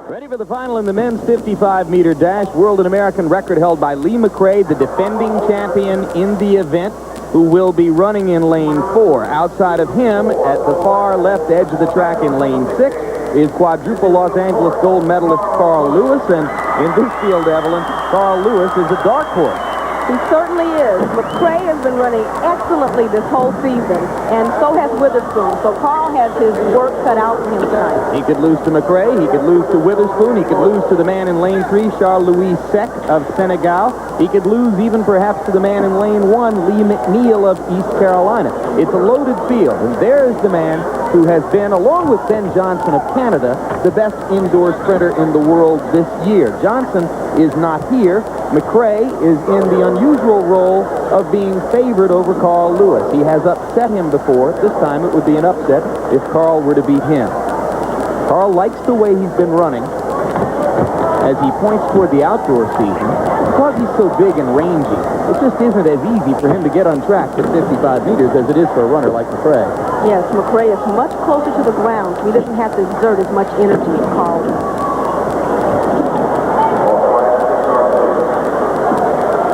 Ready for the final in the men's 55-meter dash. World and American record held by Lee McRee, the defending champion in the event, who will be running in lane 4. Outside of him, at the far left edge of the track in lane 6, is quadruple Los Angeles gold medalist Carl Lewis. And in this field, Evelyn, Carl Lewis is a dark horse. He certainly is. McRee has been running excellently this whole season, and so has Witherspoon. So Carl has his work cut out for him tonight. He could lose to McRee. He could lose to Witherspoon. He could lose to the man in lane 3, Charles-Louis Sec of Senegal. He could lose even perhaps to the man in lane 1, Lee McNeil of East Carolina. It's a loaded field, and there's the man who has been, along with Ben Johnson of Canada, the best indoor sprinter in the world this year. Johnson is not here. McRee is in the unusual role of being favored over Carl Lewis. He has upset him before. This time it would be an upset if Carl were to beat him. Carl likes the way he's been running as he points toward the outdoor season. Because he's so big and rangy, it just isn't as easy for him to get on track at 55 meters as it is for a runner like McRee. Yes, McRee is much closer to the ground, so he doesn't have to exert as much energy as Carl does.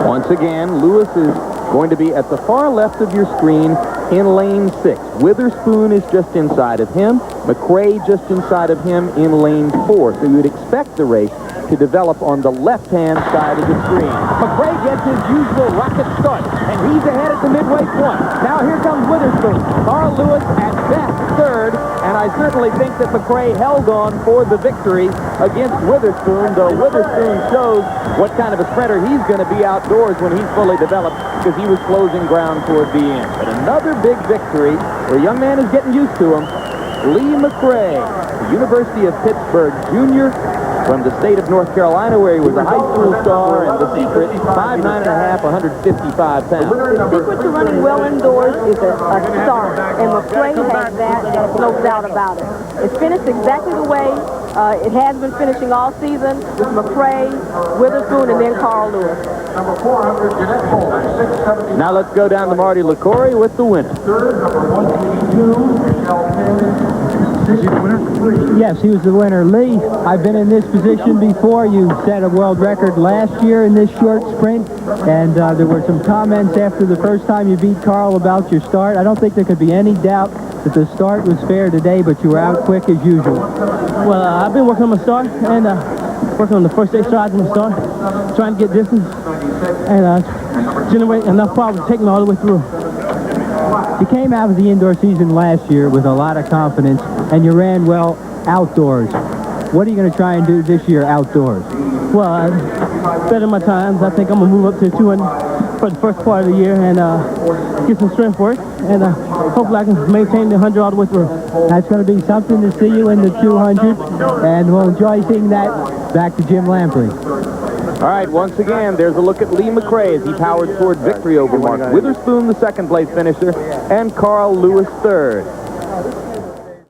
Once again, Lewis is going to be at the far left of your screen in lane 6. Witherspoon is just inside of him. McRee just inside of him in lane 4. So you would expect the race to develop on the left-hand side of the screen. McRee gets his usual rocket start, and he's ahead at the midway point. Now here comes Witherspoon. Carl Lewis at best third, and I certainly think that McRee held on for the victory against Witherspoon, though Witherspoon shows what kind of a sprinter he's going to be outdoors when he's fully developed, because he was closing ground toward the end. But another big victory, where a young man is getting used to him, Lee McRee, the University of Pittsburgh junior, from the state of North Carolina, where he was a high school star, and the secret, 5'9½", 155 pounds. The secret to running well indoors is a start, and McRee has that, there's no doubt about it. It's finished exactly the way it has been finishing all season, with McRee, Witherspoon, and then Carl Lewis. Number 400, Jeanette Holder, 670. Now let's go down to Marty LaCory with the winner. Third, number 182, Michelle Taylor. Is he the winner? Yes, he was the winner. Lee, I've been in this position before. You set a world record last year in this short sprint, and there were some comments after the first time you beat Carl about your start. I don't think there could be any doubt that the start was fair today, but you were out quick as usual. Well, I've been working on my start and working on the first 8 strides on my start, trying to get distance and generate enough power to take me all the way through. You came out of the indoor season last year with a lot of confidence, and you ran well outdoors. What are you going to try and do this year outdoors? Well, better my times. I think I'm going to move up to 200 for the first part of the year and get some strength work, and hopefully I can maintain the 100 all the way through. That's going to be something to see you in the 200, and we'll enjoy seeing that. Back to Jim Lamprey. All right, once again, there's a look at Lee McRee as he powered toward victory over Mark Witherspoon, the second-place finisher, and Carl Lewis third.